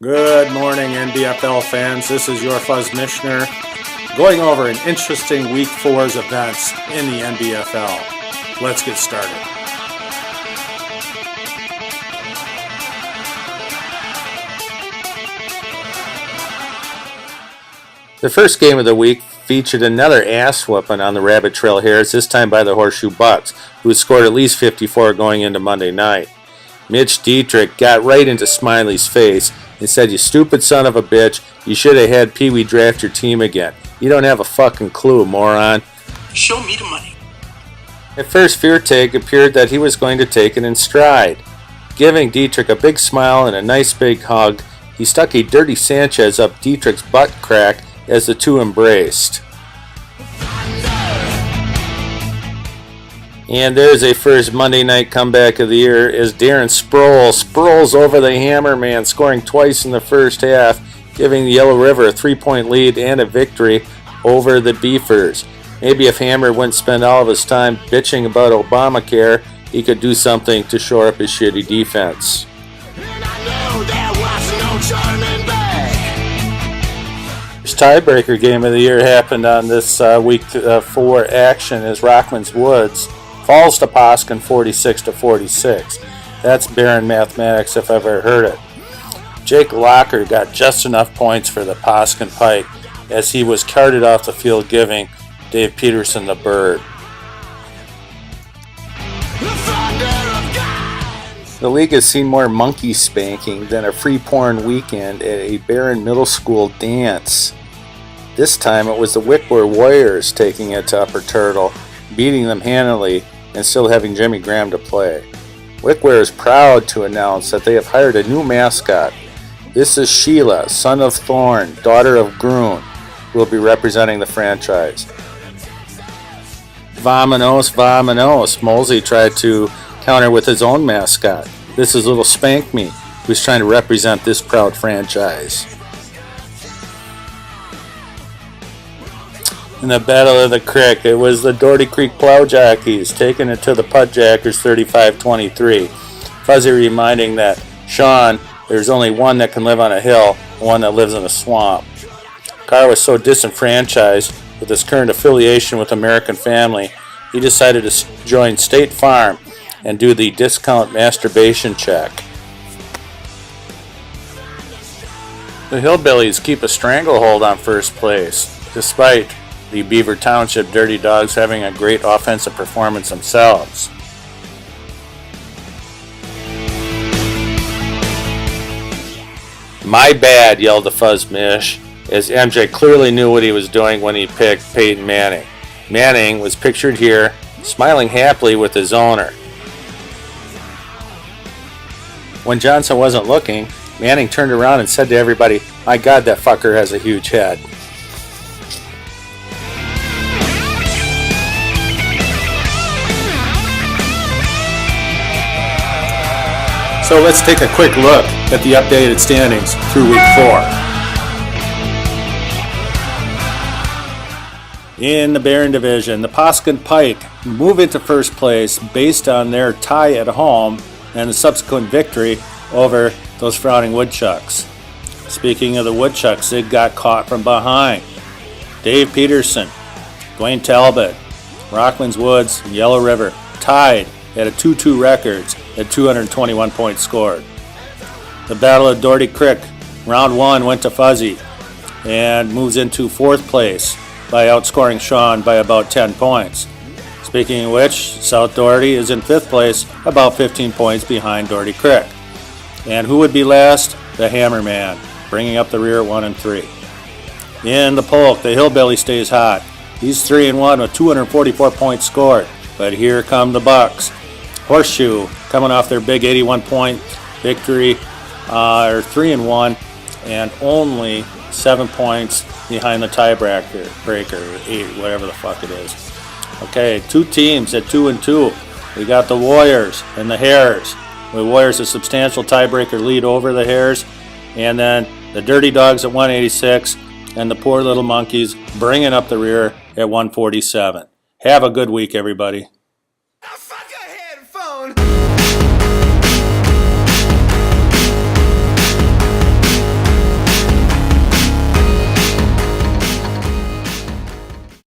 Good morning, NBFL fans. This is your Fuzz Mishner going over an interesting Week 4's events in the NBFL. Let's get started. The first game of the week featured another ass whooping on the Rabbit Trail Hares, this time by the Horseshoe Bucks, who scored at least 54 going into Monday night. Mitch Dietrich got right into Smiley's face and said, "You stupid son of a bitch, you should have had Pee Wee draft your team again. You don't have a fucking clue, moron." Show me the money. At first, Feartag appeared that he was going to take it in stride. Giving Dietrich a big smile and a nice big hug, he stuck a dirty Sanchez up Dietrich's butt crack as the two embraced. And there's a first Monday night comeback of the year as Darren Sproles over the Hammerman, scoring twice in the first half, giving the Yellow River a 3-point lead and a victory over the Beefers. Maybe if Hammer wouldn't spend all of his time bitching about Obamacare, he could do something to shore up his shitty defense. This tiebreaker game of the year happened on this Week 4 action as Rockman's Woods falls to Poskin 46-46. That's barren mathematics if I've ever heard it. Jake Locker got just enough points for the Poskin Pike as he was carted off the field, giving Dave Peterson the bird. The league has seen more monkey spanking than a free porn weekend at a Barron Middle School dance. This time it was the Wickwer Warriors taking it to Upper Turtle, beating them handily and still having Jimmy Graham to play. Wickwer is proud to announce that they have hired a new mascot. This is Sheila, son of Thorn, daughter of Groon, who will be representing the franchise. Vamonos, vamonos. Molsey tried to counter with his own mascot. This is little Spank Me, who's trying to represent this proud franchise. In the Battle of the Creek, it was the Doherty Creek Plow Jockeys taking it to the Putt Jackers 35-23. Fuzzy reminding that, "Sean, there's only one that can live on a hill and one that lives in a swamp." Carr was so disenfranchised with his current affiliation with American Family, he decided to join State Farm and do the discount masturbation check. The Hillbillies keep a stranglehold on first place, despite the Beaver Township Dirty Dogs having a great offensive performance themselves. "My bad," yelled the Fuzz Mish, as MJ clearly knew what he was doing when he picked Peyton Manning. Manning was pictured here, smiling happily with his owner. When Johnson wasn't looking, Manning turned around and said to everybody, "My God, that fucker has a huge head." So let's take a quick look at the updated standings through Week 4. In the Barron Division, the Poskin Pike move into first place based on their tie at home and the subsequent victory over those Frowning Woodchucks. Speaking of the Woodchucks, they got caught from behind. Dave Peterson, Dwayne Talbot, Rockman's Woods, and Yellow River tied at a 2-2 records at 221 points scored. The Battle of Doherty Creek, round 1 went to Fuzzy and moves into fourth place by outscoring Sean by about 10 points. Speaking of which, South Doherty is in fifth place, about 15 points behind Doherty Creek. And who would be last? The Hammerman, bringing up the rear at 1 and 3. In the Polk, the Hillbilly stays hot. He's 3-1 with 244 points scored. But here come the Bucks. Horseshoe coming off their big 81-point victory, are 3-1 and only 7 points behind the tiebreaker, 8, whatever the fuck it is. Okay, two teams at 2-2. We got the Warriors and the Hares. The Warriors a substantial tiebreaker lead over the Hares, and then the Dirty Dogs at 186, and the Poor Little Monkeys bringing up the rear at 147. Have a good week, everybody.